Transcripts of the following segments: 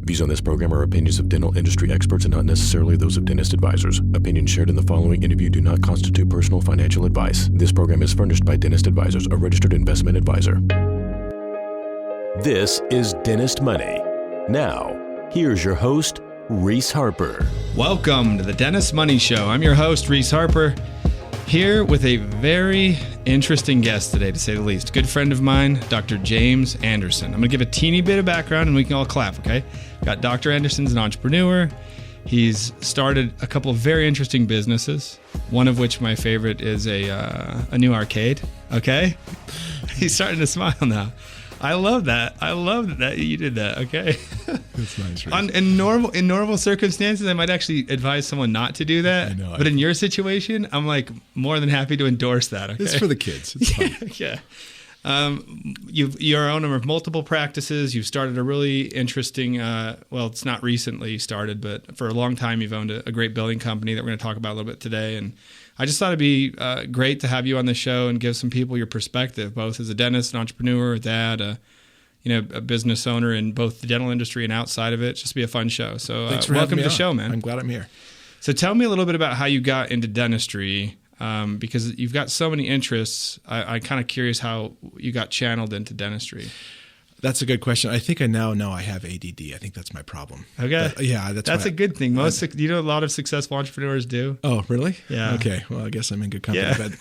Views on this program are opinions of dental industry experts and not necessarily those of dentist advisors. Opinions shared in the following interview do not constitute personal financial advice. This program is furnished by Dentist Advisors, a registered investment advisor. This is Dentist Money. Now, here's your host, Reese Harper. Welcome to the Dentist Money Show. I'm your host, Reese Harper, here with a very interesting guest today, to say the least. Good friend of mine, Dr. James Anderson. I'm going to give a teeny bit of background and we can all clap, okay? Got Dr. Anderson's an entrepreneur. He's started a couple of very interesting businesses, one of which my favorite is a new arcade, okay? He's starting to smile now. I love that. I love that you did that, okay? That's nice. In normal circumstances, I might actually advise someone not to do that. I know. But in your situation, I'm like more than happy to endorse that, okay? It's for the kids. It's fun. Yeah. You're owner of multiple practices. You've started a really interesting, well, it's not recently started, but for a long time you've owned a great building company that we're going to talk about a little bit today. And I just thought it'd be great to have you on the show and give some people your perspective, both as a dentist, an entrepreneur, a dad, a business owner in both the dental industry and outside of it. Just be a fun show. So welcome to the show, man. I'm glad I'm here. So tell me a little bit about how you got into dentistry. Because you've got so many interests, I'm kind of curious how you got channeled into dentistry. That's a good question. I think I now know I have ADD. I think that's my problem. Okay. Yeah, that's a good thing. A lot of successful entrepreneurs do. Oh, really? Yeah. Okay. Well, I guess I'm in good company. Yeah. But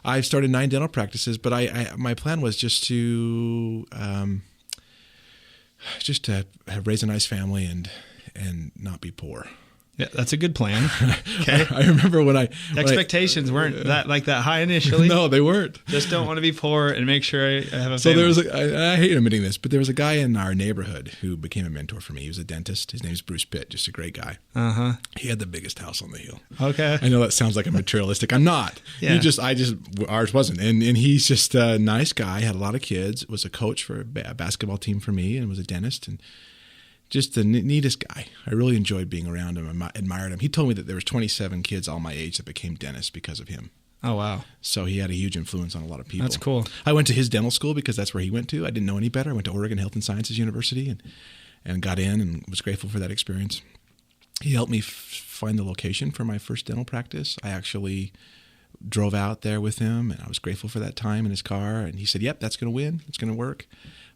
I've started 9 dental practices, but my plan was just to raise a nice family and not be poor. Yeah, that's a good plan. Okay. I remember when expectations weren't that high initially. No, they weren't. Just don't want to be poor and make sure I have a family. So there was I hate admitting this, but there was a guy in our neighborhood who became a mentor for me. He was a dentist. His name's Bruce Pitt, just a great guy. Uh-huh. He had the biggest house on the hill. Okay. I know that sounds like I'm materialistic. I'm not. Yeah. Ours wasn't. And he's just a nice guy, had a lot of kids, was a coach for a basketball team for me, and was a dentist, and just the neatest guy. I really enjoyed being around him. I admired him. He told me that there was 27 kids all my age that became dentists because of him. Oh, wow. So he had a huge influence on a lot of people. That's cool. I went to his dental school because that's where he went to. I didn't know any better. I went to Oregon Health and Sciences University and got in and was grateful for that experience. He helped me find the location for my first dental practice. I actually drove out there with him, and I was grateful for that time in his car. And he said, yep, that's going to win. It's going to work.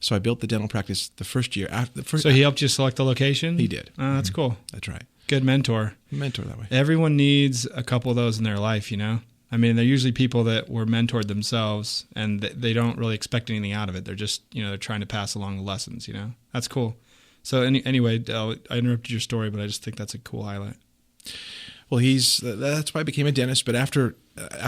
So I built the dental practice the first year. So he helped you select the location? He did. Oh, that's cool. That's right. Good mentor. Mentor that way. Everyone needs a couple of those in their life, you know? I mean, they're usually people that were mentored themselves, and they don't really expect anything out of it. They're just, they're trying to pass along the lessons, That's cool. So anyway, I interrupted your story, but I just think that's a cool highlight. Well, that's why I became a dentist. But after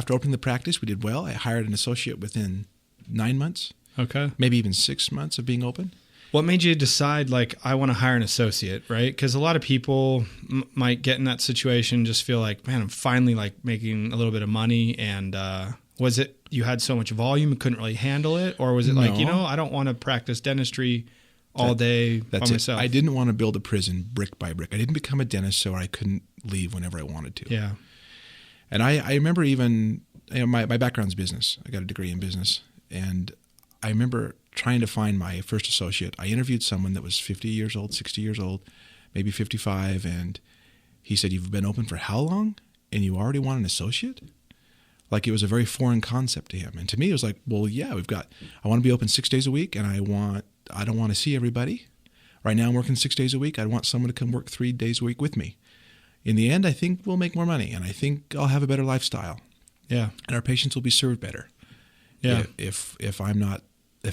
opening the practice, we did well. I hired an associate within 9 months. Okay. Maybe even 6 months of being open. What made you decide, I want to hire an associate, right? Because a lot of people might get in that situation, just feel like, man, I'm finally making a little bit of money. And was it you had so much volume you couldn't really handle it? Or was it I don't want to practice dentistry all day by myself? I didn't want to build a prison brick by brick. I didn't become a dentist so I couldn't leave whenever I wanted to. Yeah. And I remember even, my background's business. I got a degree in business. And I remember trying to find my first associate. I interviewed someone that was 50 years old, 60 years old, maybe 55, and he said, you've been open for how long? And you already want an associate? Like it was a very foreign concept to him. And to me, it was like, well, yeah, I want to be open 6 days a week, and I don't want to see everybody. Right now I'm working 6 days a week. I want someone to come work 3 days a week with me. In the end, I think we'll make more money, and I think I'll have a better lifestyle. Yeah. And our patients will be served better. Yeah. If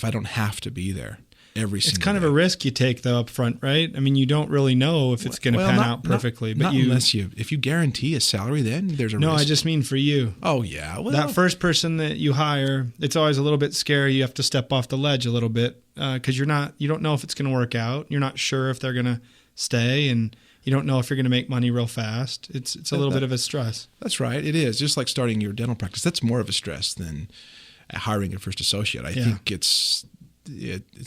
I don't have to be there every single day. It's kind of a risk you take though up front, right? I mean, you don't really know if it's going to pan out perfectly. Not unless if you guarantee a salary, then there's a risk. No, I just mean for you. Oh, yeah. Well, that first person that you hire, it's always a little bit scary. You have to step off the ledge a little bit because you don't know if it's going to work out. You're not sure if they're going to stay, and you don't know if you're going to make money real fast. It's a little bit of a stress. That's right. It is. Just like starting your dental practice. That's more of a stress than hiring your first associate. I think it's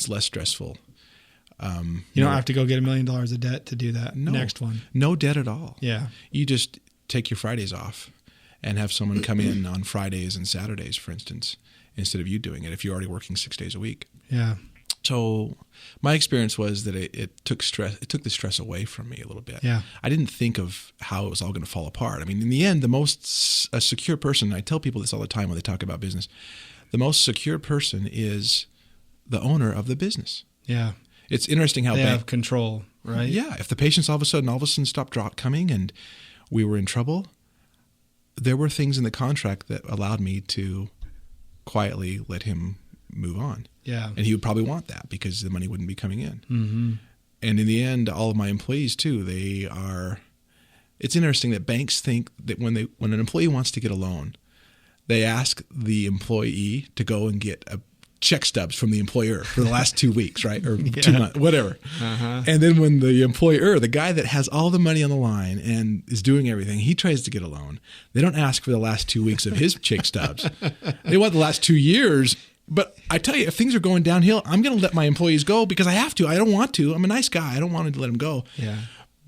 less stressful. You don't have to go get $1 million of debt to do that. Next one. No debt at all. Yeah. You just take your Fridays off and have someone come in on Fridays and Saturdays, for instance, instead of you doing it if you're already working 6 days a week. Yeah. So my experience was that it took the stress away from me a little bit. Yeah. I didn't think of how it was all going to fall apart. I mean, in the end, the most secure person, and I tell people this all the time when they talk about business, the most secure person is the owner of the business. Yeah. It's interesting how they have control, right? Yeah. If the patients all of a sudden stopped coming and we were in trouble, there were things in the contract that allowed me to quietly let him move on. Yeah. And he would probably want that because the money wouldn't be coming in. Mm-hmm. And in the end, all of my employees too, it's interesting that banks think that when an employee wants to get a loan, they ask the employee to go and get a check stubs from the employer for the last 2 weeks, right? Or 2 months, whatever. Uh-huh. And then when the employer, the guy that has all the money on the line and is doing everything, he tries to get a loan. They don't ask for the last 2 weeks of his check stubs. They want the last 2 years. But I tell you, if things are going downhill, I'm going to let my employees go because I have to. I don't want to. I'm a nice guy. I don't want to let them go. Yeah.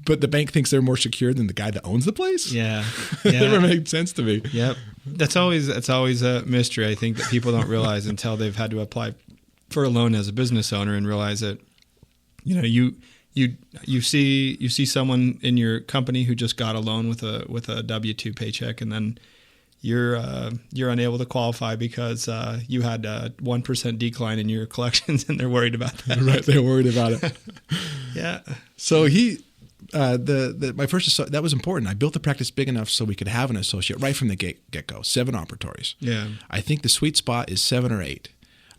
But the bank thinks they're more secure than the guy that owns the place. Yeah. It never made sense to me. Yep. That's always a mystery, I think, that people don't realize until they've had to apply for a loan as a business owner and realize that, you see someone in your company who just got a loan with a W-2 paycheck, and then you're unable to qualify because you had a 1% decline in your collections, and they're worried about that. Right, they're worried about it. Yeah. So my first that was important. I built the practice big enough so we could have an associate right from the get-go. 7 operatories. Yeah. I think the sweet spot is 7 or 8.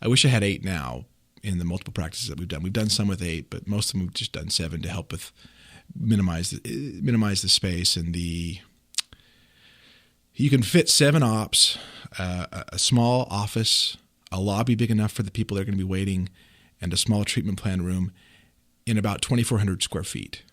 I wish I had 8 now in the multiple practices that we've done. We've done some with 8, but most of them we've just done 7 to help with minimize the space and the. You can fit 7 ops, a small office, a lobby big enough for the people that are going to be waiting, and a small treatment plan room in about 2,400 square feet.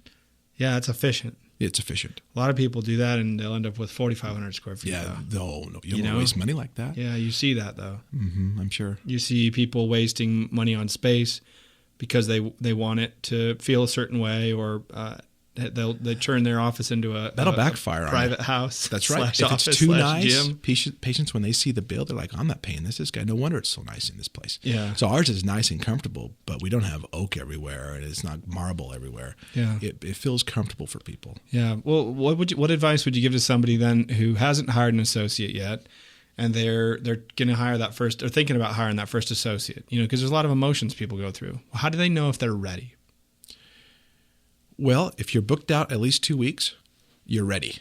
Yeah, it's efficient. It's efficient. A lot of people do that, and they'll end up with 4,500 square feet. Yeah, no, you don't want to waste money like that. Yeah, you see that, though. Mm-hmm, I'm sure. You see people wasting money on space because they want it to feel a certain way, or they turn their office into that'll backfire a private on house. That's right. If office, it's too nice, gym. Patients when they see the bill, they're like, "I'm not paying this guy. No wonder it's so nice in this place." Yeah. So ours is nice and comfortable, but we don't have oak everywhere, and it's not marble everywhere. Yeah. It feels comfortable for people. Yeah. Well, what advice would you give to somebody then who hasn't hired an associate yet, and they're going to hire that first, or thinking about hiring that first associate? Because there's a lot of emotions people go through. How do they know if they're ready? Well, if you're booked out at least 2 weeks, you're ready.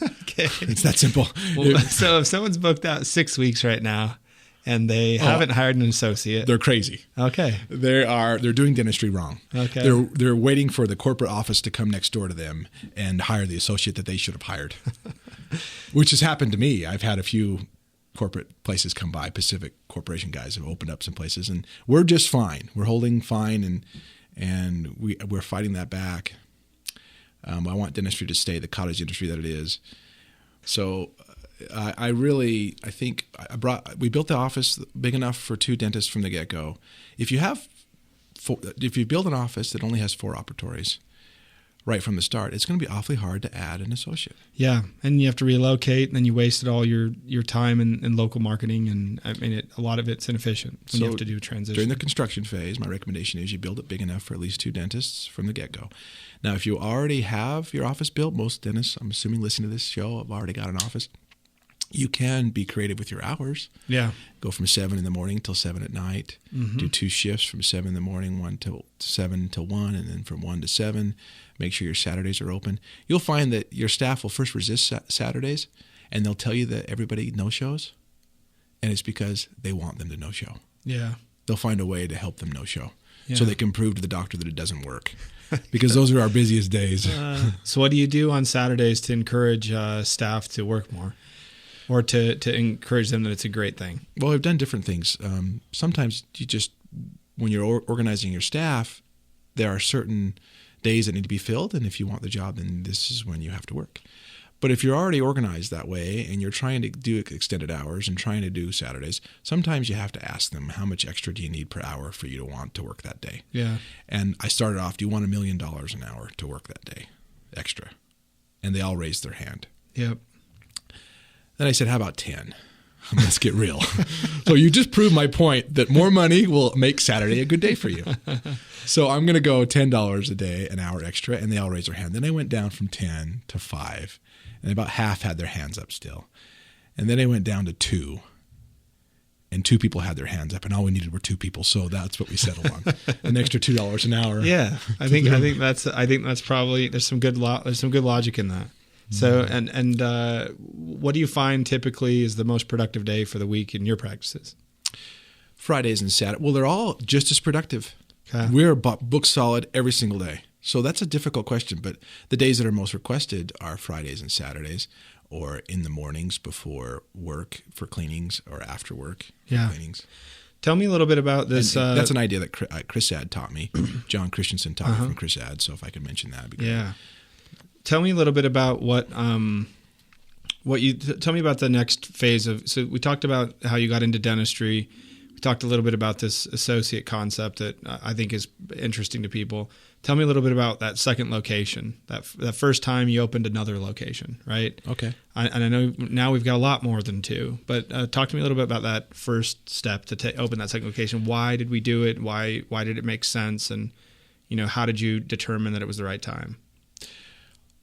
Okay. It's that simple. Well, so if someone's booked out 6 weeks right now and they haven't hired an associate, they're crazy. Okay. They're doing dentistry wrong. Okay. They're waiting for the corporate office to come next door to them and hire the associate that they should have hired. Which has happened to me. I've had a few corporate places come by. Pacific Corporation guys have opened up some places, and we're just fine. We're holding fine, and we're fighting that back. I want dentistry to stay the cottage industry that it is. So we built the office big enough for 2 dentists from the get-go. If you build an office that only has 4 operatories right from the start, it's going to be awfully hard to add an associate. Yeah, and you have to relocate, and then you wasted all your time in local marketing, and I mean, a lot of it's inefficient when you have to do a transition. During the construction phase, my recommendation is you build it big enough for at least 2 dentists from the get-go. Now, if you already have your office built, most dentists, I'm assuming listening to this show, have already got an office. You can be creative with your hours. Yeah. Go from 7 in the morning till 7 at night. Mm-hmm. Do 2 shifts from 7 in the morning, 1 till 7 till 1, and then from 1 to 7. Make sure your Saturdays are open. You'll find that your staff will first resist Saturdays, and they'll tell you that everybody no-shows, and it's because they want them to no-show. Yeah. They'll find a way to help them no-show so they can prove to the doctor that it doesn't work, because those are our busiest days. So what do you do on Saturdays to encourage staff to work more? Or to encourage them that it's a great thing? Well, we've done different things. Sometimes when you're organizing your staff, there are certain days that need to be filled, and if you want the job, then this is when you have to work. But if you're already organized that way and you're trying to do extended hours and trying to do Saturdays, sometimes you have to ask them, how much extra do you need per hour for you to want to work that day? Yeah. And I started off, do you want $1 million an hour to work that day extra? And they all raised their hand. Yep. Then I said, how about 10? Let's get real. So you just proved my point that more money will make Saturday a good day for you. So I'm going to go $10 a day, an hour extra, and they all raised their hand. Then I went down from 10 to 5, and about half had their hands up still. And then I went down to 2, and 2 people had their hands up, and all we needed were 2 people. So that's what we settled on, an extra $2 an hour. Yeah, I think that's probably there's some good logic in that. So and what do you find typically is the most productive day for the week in your practices? Fridays and Saturdays. Well, they're all just as productive. Okay. We're book solid every single day. So that's a difficult question, but the days that are most requested are Fridays and Saturdays, or in the mornings before work for cleanings, or after work for cleanings. Tell me a little bit about this. That's an idea that Chris Ad taught me. John Christensen taught me from Chris Ad. So if I could mention that, it'd be great. Yeah. Tell me a little bit about what you tell me about the next phase of. So we talked about how you got into dentistry. We talked a little bit about this associate concept that I think is interesting to people. Tell me a little bit about that second location, that first time you opened another location, right? Okay. And I know now we've got a lot more than 2, but talk to me a little bit about that first step to open that second location. Why did we do it? Why did it make sense? And how did you determine that it was the right time?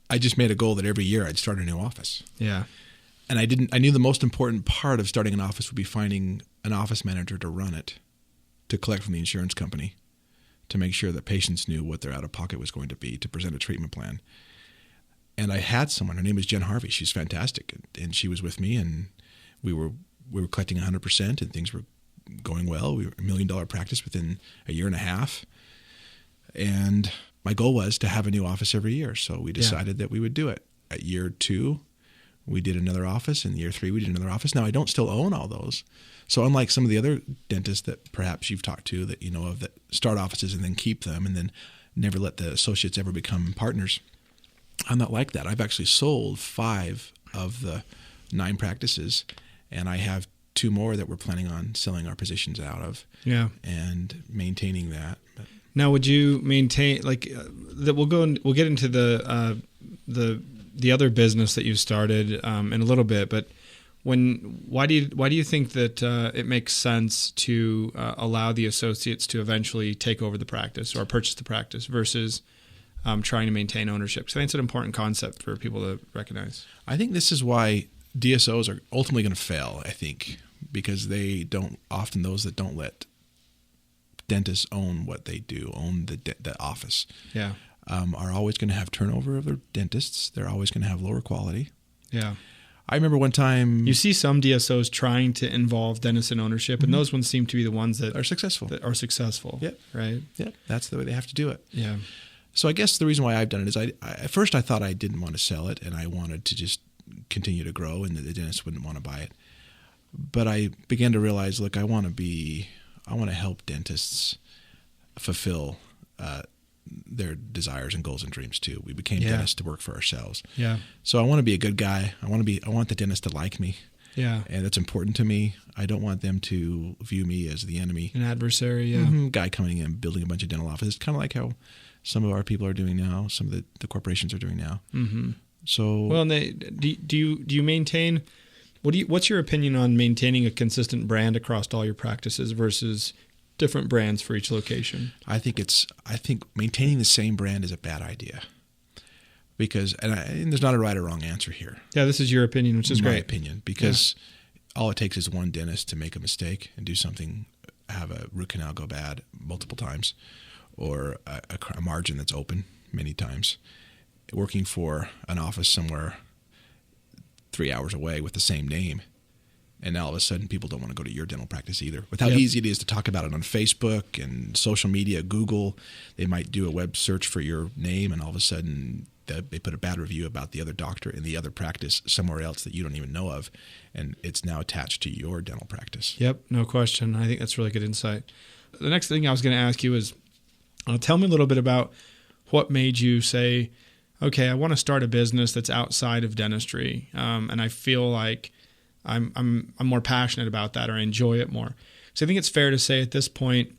I just made a goal that every year I'd start a new office. Yeah. And I knew the most important part of starting an office would be finding an office manager to run it, to collect from the insurance company, to make sure that patients knew what their out-of-pocket was going to be, to present a treatment plan. And I had someone, her name is Jen Harvey. She's fantastic. And she was with me, and we were collecting 100%, and things were going well. We were $1 million practice within a year and a half. And my goal was to have a new office every year. So we decided that we would do it. At year 2, we did another office. In year 3, we did another office. Now, I don't still own all those. So unlike some of the other dentists that perhaps you've talked to that you know of that start offices and then keep them and then never let the associates ever become partners, I'm not like that. I've actually sold 5 of the 9 practices, and I have 2 more that we're planning on selling our positions out of. Yeah, and maintaining that. But now, would you maintain that? We'll get into the other business that you've started in a little bit, but. Why do you think that it makes sense to allow the associates to eventually take over the practice or purchase the practice versus trying to maintain ownership? Because I think it's an important concept for people to recognize. I think this is why DSOs are ultimately going to fail, I think, because those that don't let dentists own what they do, own the office, are always going to have turnover of their dentists. They're always going to have lower quality. Yeah. I remember one time... You see some DSOs trying to involve dentists in ownership, and those ones seem to be the ones that are successful. Yep. Right? Yep. That's the way they have to do it. Yeah. So I guess the reason why I've done it is at first I thought I didn't want to sell it, and I wanted to just continue to grow, and the dentist wouldn't want to buy it. But I began to realize, look, I want to help dentists fulfill their desires and goals and dreams too. We became dentists to work for ourselves. Yeah. So I want to be a good guy. I want the dentist to like me. Yeah. And that's important to me. I don't want them to view me as the enemy. An adversary, guy coming in, building a bunch of dental offices. Kind of like how some of our people are doing now, some of the corporations are doing now. Mm-hmm. So well, and do you maintain what's your opinion on maintaining a consistent brand across all your practices versus different brands for each location? I think maintaining the same brand is a bad idea because, and there's not a right or wrong answer here. Yeah, this is your opinion, which is my great. opinion, because all it takes is one dentist to make a mistake and do something, have a root canal go bad multiple times, or a margin that's open many times. Working for an office somewhere 3 hours away with the same name. And now all of a sudden, people don't want to go to your dental practice either. With how easy it is to talk about it on Facebook and social media, Google, they might do a web search for your name, and all of a sudden, they put a bad review about the other doctor in the other practice somewhere else that you don't even know of, and it's now attached to your dental practice. Yep, no question. I think that's really good insight. The next thing I was going to ask you is, tell me a little bit about what made you say, okay, I want to start a business that's outside of dentistry, and I feel like I'm more passionate about that, or I enjoy it more. So I think it's fair to say at this point,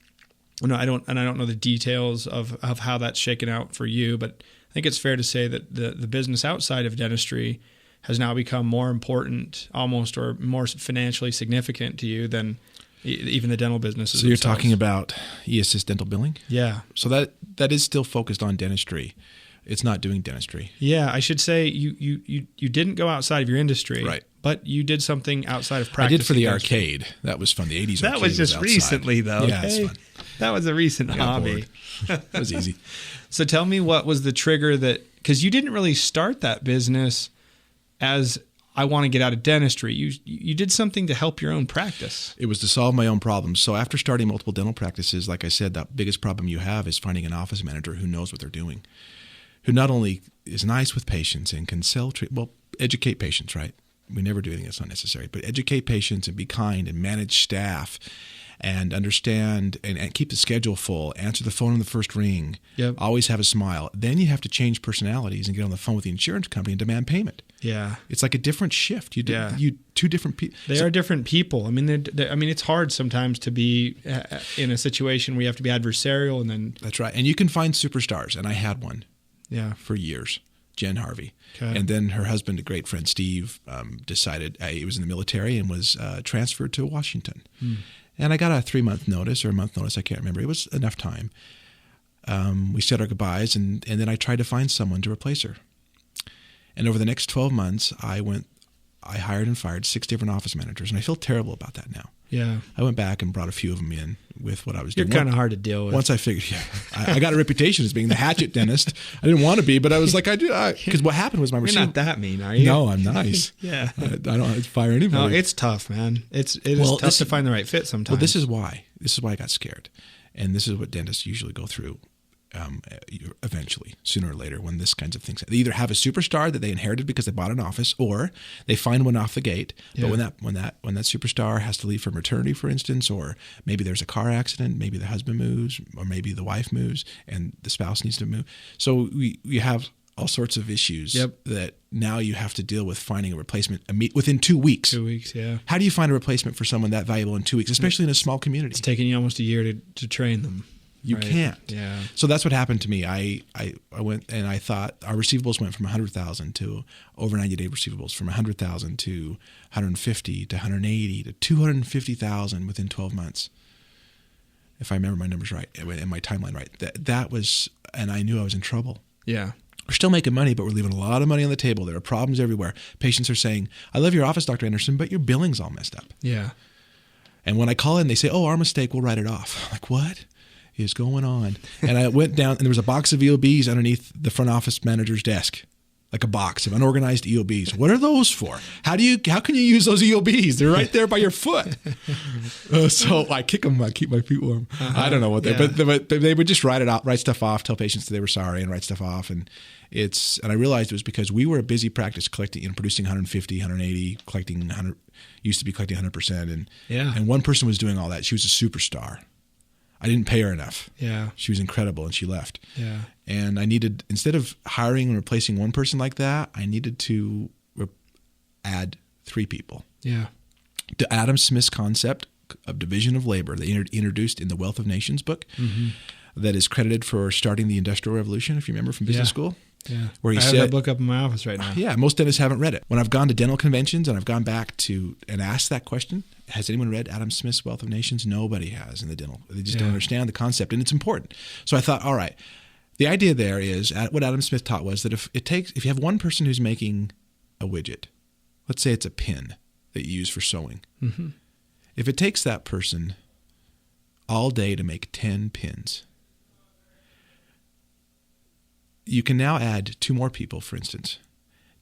I don't know the details of how that's shaken out for you, but I think it's fair to say that the business outside of dentistry has now become more important almost, or more financially significant to you than even the dental businesses. So you're talking about e-assist dental billing? Yeah. So that is still focused on dentistry. It's not doing dentistry. Yeah, I should say you didn't go outside of your industry, right? But you did something outside of practice. I did for the arcade. That was fun. The 80s that arcade was just outside. recently, though. Yeah, it's fun. That was a recent hobby. That was easy. So tell me, what was the trigger that, because you didn't really start that business as I want to get out of dentistry. You did something to help your own practice. It was to solve my own problems. So after starting multiple dental practices, like I said, the biggest problem you have is finding an office manager who knows what they're doing, who not only is nice with patients and can educate patients, right? We never do anything that's not necessary, but educate patients and be kind and manage staff and understand and keep the schedule full, answer the phone on the first ring, always have a smile. Then you have to change personalities and get on the phone with the insurance company and demand payment. Yeah. It's like a different shift. You two different people. They are different people. I mean, it's hard sometimes to be in a situation where you have to be adversarial and then. That's right. And you can find superstars, and I had one. Yeah. For years. Jen Harvey. Okay. And then her husband, a great friend, Steve, decided he was in the military and was transferred to Washington. And I got a 3-month notice or a month notice. I can't remember. It was enough time. We said our goodbyes, and then I tried to find someone to replace her. And over the next 12 months, I hired and fired 6 different office managers, and I feel terrible about that now. Yeah. I went back and brought a few of them in with what I was doing. You're kind of hard to deal with. Once I figured, I got a reputation as being the hatchet dentist. I didn't want to be, but I was like, I do. Because what happened was my You're not that mean, are you? No, I'm nice. Yeah. I don't fire anybody. No, it's tough, man. It is tough to find the right fit sometimes. Well, this is why I got scared. And this is what dentists usually go through eventually, sooner or later, when this kinds of things. They either have a superstar that they inherited because they bought an office, or they find one off the gate. But when that superstar has to leave for maternity, for instance, or maybe there's a car accident, maybe the husband moves, or maybe the wife moves, and the spouse needs to move. So we have all sorts of issues that now you have to deal with finding a replacement within 2 weeks. 2 weeks, yeah. How do you find a replacement for someone that valuable in 2 weeks, especially in a small community? It's taking you almost a year to train them. You can't. Yeah. So that's what happened to me. I went and I thought our receivables went from 100,000 to over 90-day receivables, from 100,000 to 150 to 180 to 250,000 within 12 months. If I remember my numbers right and my timeline right, that was, and I knew I was in trouble. Yeah. We're still making money, but we're leaving a lot of money on the table. There are problems everywhere. Patients are saying, "I love your office, Dr. Anderson, but your billing's all messed up." Yeah. And when I call in, they say, "Oh, our mistake. We'll write it off." I'm like, what is going on? And I went down, and there was a box of EOBs underneath the front office manager's desk, like a box of unorganized EOBs. What are those for? How can you use those EOBs? They're right there by your foot. So I kick them. I keep my feet warm. I don't know what but they would just write stuff off, tell patients that they were sorry, and write stuff off. And I realized it was because we were a busy practice collecting, producing 150, 180, collecting 100. Used to be collecting 100%, and one person was doing all that. She was a superstar. I didn't pay her enough. Yeah. She was incredible, and she left. Yeah. And I needed, instead of hiring and replacing one person like that, I needed to add 3 people. Yeah. To Adam Smith's concept of division of labor that he introduced in the Wealth of Nations book, that is credited for starting the Industrial Revolution, if you remember from business school. Yeah. Where he I have that book up in my office right now. Yeah, most dentists haven't read it. When I've gone to dental conventions and I've gone back and asked that question, has anyone read Adam Smith's Wealth of Nations? Nobody has in the dental. They just don't understand the concept, and it's important. So I thought, all right, the idea there is, what Adam Smith taught was that if you have one person who's making a widget, let's say it's a pin that you use for sewing, if it takes that person all day to make 10 pins, you can now add 2 more people, for instance,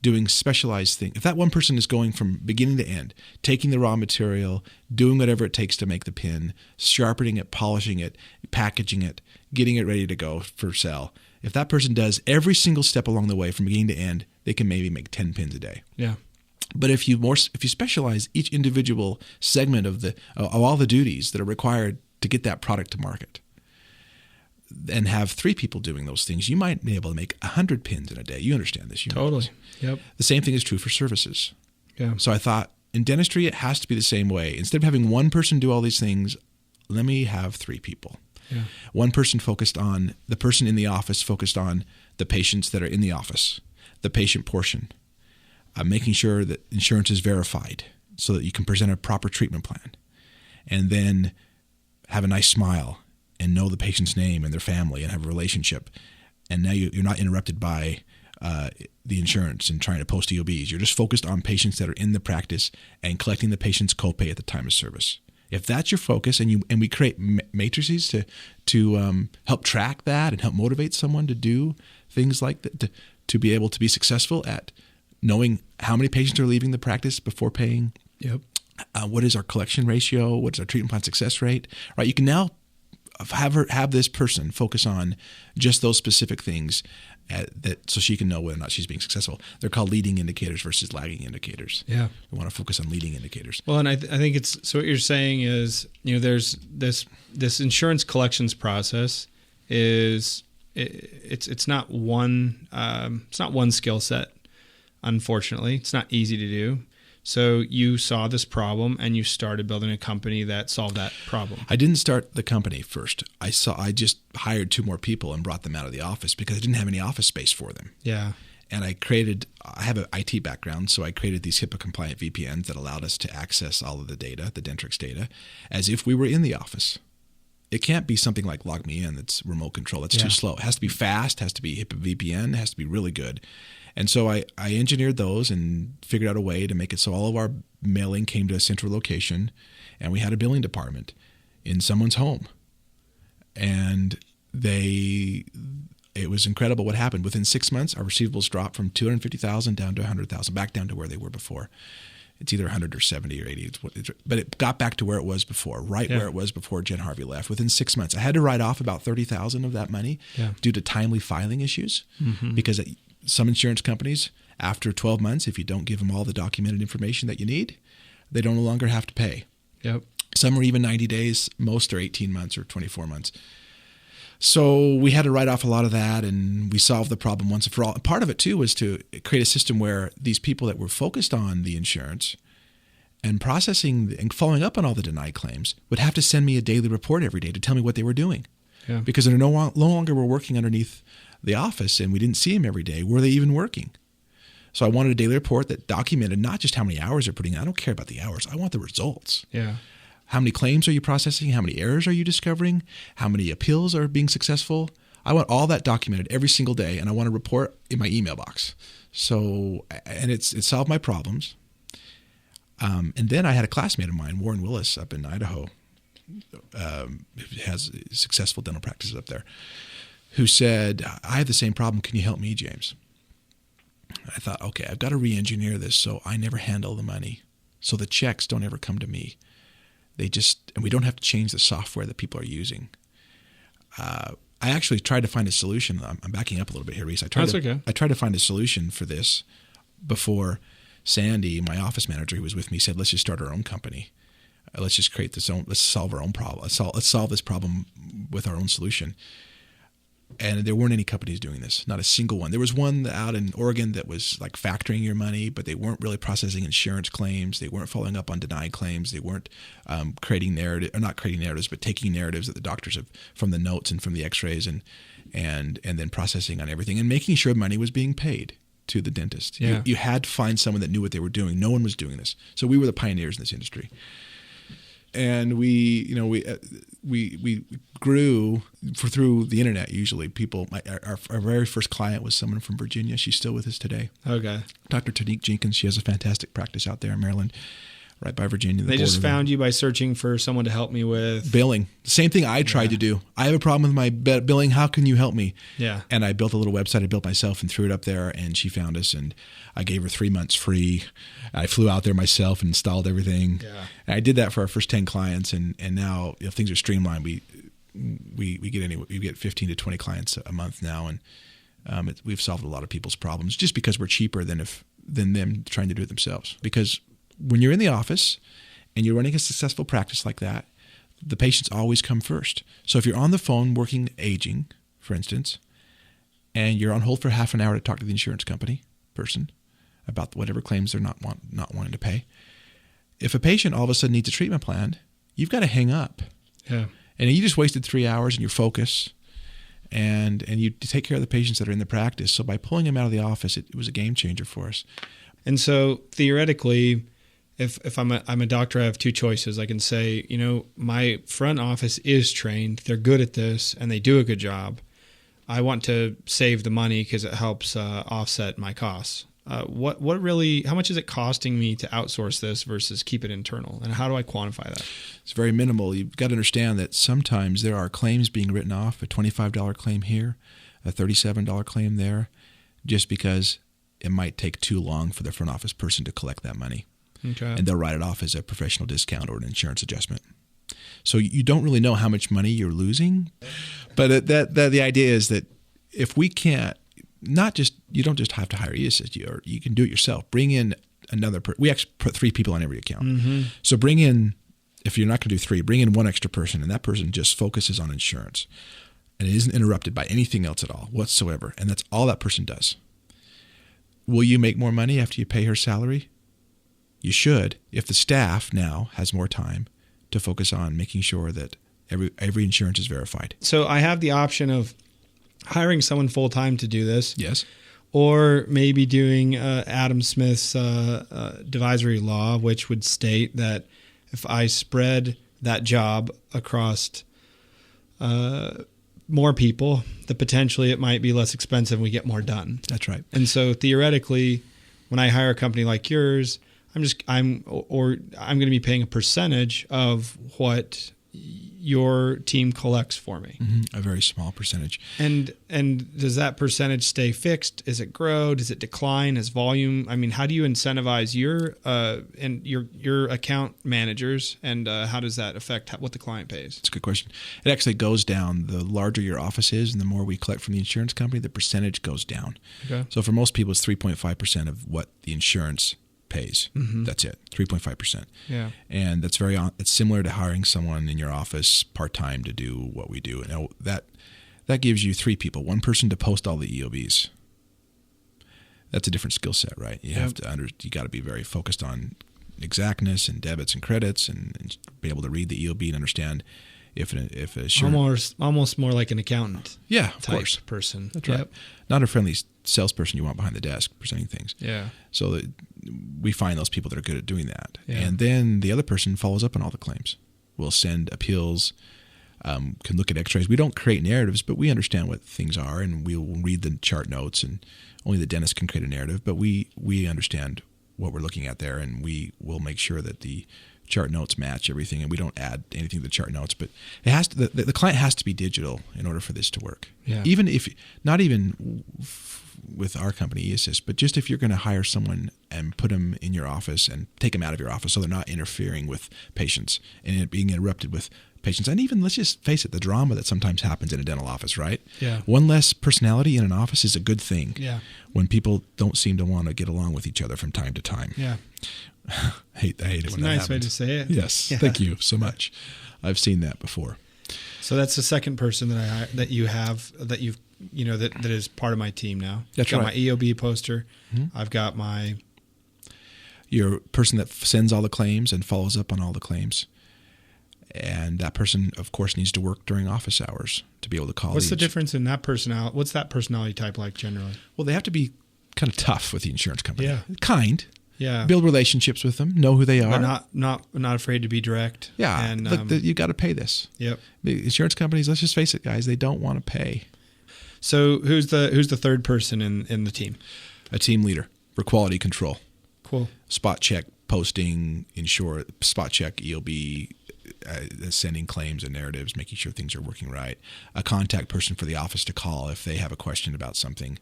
doing specialized things. If that one person is going from beginning to end, taking the raw material, doing whatever it takes to make the pin, sharpening it, polishing it, packaging it, getting it ready to go for sale, if that person does every single step along the way from beginning to end, they can maybe make 10 pins a day. Yeah. But if you specialize each individual segment of all the duties that are required to get that product to market, and have 3 people doing those things, you might be able to make 100 pins in a day. You understand this. Totally. Yep. The same thing is true for services. Yeah. So I thought, in dentistry, it has to be the same way. Instead of having one person do all these things, let me have 3 people. Yeah. One person focused on the person in the office, focused on the patients that are in the office, the patient portion. making sure that insurance is verified so that you can present a proper treatment plan, and then have a nice smile and know the patient's name and their family and have a relationship. And now you're not interrupted by the insurance and trying to post EOBs. You're just focused on patients that are in the practice and collecting the patient's copay at the time of service. If that's your focus, and we create matrices to help track that and help motivate someone to do things like that, to be able to be successful at knowing how many patients are leaving the practice before paying. Yep. What is our collection ratio? What is our treatment plan success rate? Right. You can now have this person focus on just those specific things so she can know whether or not she's being successful. They're called leading indicators versus lagging indicators. Yeah. We want to focus on leading indicators. Well, and I think it's, so what you're saying is, there's this insurance collections process it's not one skill set. Unfortunately, it's not easy to do. So you saw this problem and you started building a company that solved that problem. I didn't start the company first. I just hired 2 more people and brought them out of the office because I didn't have any office space for them. Yeah. And I have an IT background, so I created these HIPAA compliant VPNs that allowed us to access all of the data, the Dentrix data, as if we were in the office. It can't be something like Log Me In that's remote control. That's too slow. It has to be fast, has to be HIPAA VPN, it has to be really good. And so I engineered those and figured out a way to make it so all of our mailing came to a central location, and we had a billing department in someone's home. And it was incredible what happened. Within 6 months, our receivables dropped from $250,000 down to $100,000, back down to where they were before. It's either 100 or 70 or 80, but it got back to where it was before, where it was before Jen Harvey left. Within 6 months, I had to write off about $30,000 of that money due to timely filing issues, because some insurance companies, after 12 months, if you don't give them all the documented information that you need, they no longer have to pay. Yep. Some are even 90 days. Most are 18 months or 24 months. So we had to write off a lot of that, and we solved the problem once and for all. Part of it, too, was to create a system where these people that were focused on the insurance and processing and following up on all the denied claims would have to send me a daily report every day to tell me what they were doing. Yeah. Because they no longer were working underneath the office and we didn't see them every day. Were they even working? So I wanted a daily report that documented not just how many hours they're putting in. I don't care about the hours. I want the results. Yeah. How many claims are you processing? How many errors are you discovering? How many appeals are being successful? I want all that documented every single day, and I want a report in my email box. So, and it solved my problems. And then I had a classmate of mine, Warren Willis, up in Idaho, has successful dental practices up there, who said, I have the same problem. Can you help me, James? I thought, okay, I've got to re-engineer this so I never handle the money, so the checks don't ever come to me. And we don't have to change the software that people are using. I actually tried to find a solution. I'm backing up a little bit here, Reese. I tried to find a solution for this before Sandy, my office manager who was with me, said, let's just start our own company. Let's just let's solve our own problem. Let's solve this problem with our own solution. And there weren't any companies doing this, not a single one. There was one out in Oregon that was like factoring your money, but they weren't really processing insurance claims. They weren't following up on denied claims. They weren't not creating narratives, but taking narratives that the doctors have from the notes and from the x-rays and then processing on everything and making sure money was being paid to the dentist. Yeah. You had to find someone that knew what they were doing. No one was doing this. So we were the pioneers in this industry. And we grew through the internet. Usually, our very first client was someone from Virginia. She's still with us today. Okay, Dr. Tanique Jenkins. She has a fantastic practice out there in Maryland, right by Virginia. They just found you by searching for someone to help me with billing. Same thing I tried to do. I have a problem with my billing. How can you help me? Yeah. And I built a little website I built myself and threw it up there, and she found us, and I gave her 3 months free. I flew out there myself and installed everything. Yeah. And I did that for our first 10 clients, and now things are streamlined. We get 15 to 20 clients a month now, and we've solved a lot of people's problems just because we're cheaper than them trying to do it themselves. Because when you're in the office and you're running a successful practice like that, the patients always come first. So if you're on the phone working aging, for instance, and you're on hold for half an hour to talk to the insurance company person about whatever claims they're not wanting to pay, if a patient all of a sudden needs a treatment plan, you've got to hang up. Yeah. And you just wasted 3 hours in your focus, and you take care of the patients that are in the practice. So by pulling them out of the office, it was a game changer for us. And so theoretically, if I'm a doctor, I have two choices. I can say, my front office is trained, they're good at this, and they do a good job. I want to save the money because it helps offset my costs. How much is it costing me to outsource this versus keep it internal? And how do I quantify that? It's very minimal. You've got to understand that sometimes there are claims being written off, a $25 claim here, a $37 claim there, just because it might take too long for the front office person to collect that money. Okay. And they'll write it off as a professional discount or an insurance adjustment. So you don't really know how much money you're losing. But the idea is that if we can't, you don't just have to hire e-assist, you can do it yourself. Bring in another person. We actually put 3 people on every account. Mm-hmm. So bring in, if you're not going to do 3, bring in 1 extra person, and that person just focuses on insurance. And it isn't interrupted by anything else at all whatsoever. And that's all that person does. Will you make more money after you pay her salary? You should, if the staff now has more time to focus on making sure that every insurance is verified. So I have the option of hiring someone full-time to do this. Yes. Or maybe doing Adam Smith's divisory law, which would state that if I spread that job across more people, that potentially it might be less expensive and we get more done. That's right. And so theoretically, when I hire a company like yours, I'm going to be paying a percentage of what your team collects for me. Mm-hmm. A very small percentage. And does that percentage stay fixed? Does it grow? Does it decline as volume? I mean, how do you incentivize your account managers, and how does that affect what the client pays? That's a good question. It actually goes down. The larger your office is and the more we collect from the insurance company, the percentage goes down. Okay. So for most people, it's 3.5% of what the insurance pays. Mm-hmm. That's it, 3.5%. Yeah. And that's it's similar to hiring someone in your office part-time to do what we do. And that gives you 3 people, 1 person to post all the EOBs. That's a different skill set, right? You got to be very focused on exactness and debits and credits and be able to read the EOB and understand if almost more like an accountant. Yeah, of type course. Person. That's right. Not a friendly salesperson you want behind the desk presenting things. Yeah. So that we find those people that are good at doing that. Yeah. And then the other person follows up on all the claims. We'll send appeals, can look at x-rays. We don't create narratives, but we understand what things are, and we'll read the chart notes, and only the dentist can create a narrative, but we understand what we're looking at there, and we will make sure that the chart notes match everything, and we don't add anything to the chart notes. But it has to, the client has to be digital in order for this to work. Yeah. Even if, not even with our company, eAssist, but just if you're going to hire someone and put them in your office and take them out of your office so they're not interfering with patients and it being interrupted with patients. And even, let's just face it, the drama that sometimes happens in a dental office, right? Yeah. One less personality in an office is a good thing. Yeah. When people don't seem to want to get along with each other from time to time. Yeah. I hate it when that happens. It's a nice way to say it. Yes. Yeah. Thank you so much. I've seen that before. So that's the second person that you have that you've that is part of my team now. That's I've got right. my EOB poster. Mm-hmm. I've got your person that sends all the claims and follows up on all the claims. And that person, of course, needs to work during office hours to be able to call. What's the difference in that personality? What's that personality type like generally? Well, they have to be kind of tough with the insurance company. Yeah. Kind. Yeah. Build relationships with them. Know who they are. But not afraid to be direct. Yeah. And Look, you got to pay this. Yep. The insurance companies, let's just face it, guys, they don't want to pay. So who's the third person in the team? A team leader for quality control. Cool. Spot check posting, spot check EOB, sending claims and narratives, making sure things are working right. A contact person for the office to call if they have a question about something.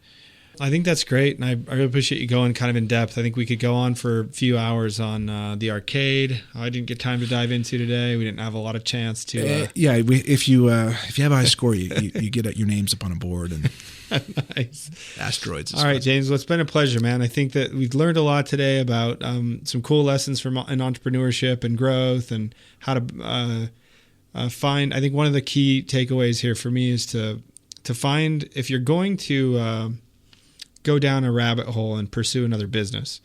I think that's great, and I really appreciate you going kind of in depth. I think we could go on for a few hours on the arcade. I didn't get time to dive into today. We didn't have a lot of chance to. If you have a high score, you get your names up on a board and nice asteroids. All right, James. Well, it's been a pleasure, man. I think that we've learned a lot today about some cool lessons in entrepreneurship and growth, and how to find. I think one of the key takeaways here for me is to find, if you're going to go down a rabbit hole and pursue another business,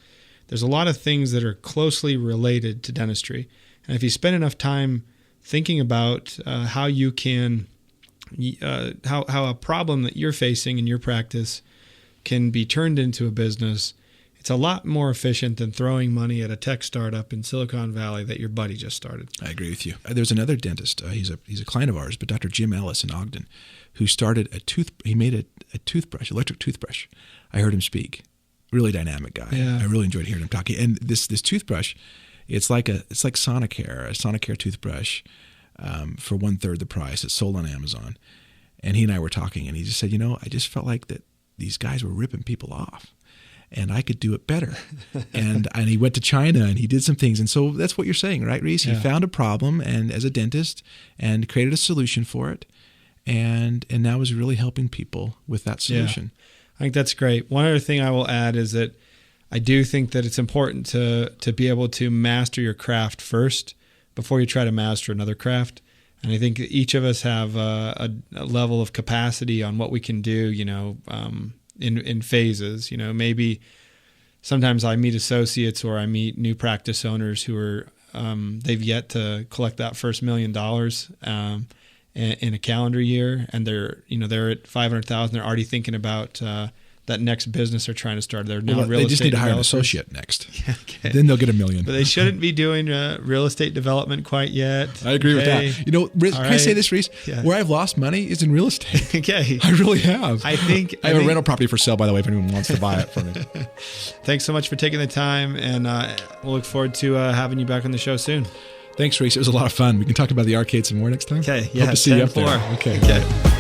there's a lot of things that are closely related to dentistry. And if you spend enough time thinking about how you can, how a problem that you're facing in your practice can be turned into a business, it's a lot more efficient than throwing money at a tech startup in Silicon Valley that your buddy just started. I agree with you. There's another dentist. He's a client of ours, but Dr. Jim Ellis in Ogden, who started he made a toothbrush, electric toothbrush. I heard him speak. Really dynamic guy. Yeah. I really enjoyed hearing him talking. And this toothbrush, it's like Sonicare, a Sonicare toothbrush for 1/3 the price. It's sold on Amazon. And he and I were talking, and he just said, I just felt like that these guys were ripping people off, and I could do it better. and he went to China, and he did some things. And so that's what you're saying, right, Reese? Yeah. He found a problem, and as a dentist, and created a solution for it, and now is really helping people with that solution. Yeah. I think that's great. One other thing I will add is that I do think that it's important to be able to master your craft first before you try to master another craft. And I think each of us have a level of capacity on what we can do, in phases. Maybe sometimes I meet associates or I meet new practice owners who are they've yet to collect that first $1 million in a calendar year, and they're at $500,000. They're already thinking about that next business they're trying to start. They're now real estate They just need to hire an developers. associate next. Okay. Then they'll get $1 million. But they shouldn't be doing real estate development quite yet. I agree with that. Can I say this, Reese? Yeah. Where I've lost money is in real estate. Okay. I really have. I think I have a rental property for sale, by the way, if anyone wants to buy it for me. Thanks so much for taking the time, and we'll look forward to having you back on the show soon. Thanks, Reese. It was a lot of fun. We can talk about the arcade some more next time. Okay. Yeah. Hope to see you up there. 10-4. Okay. Okay.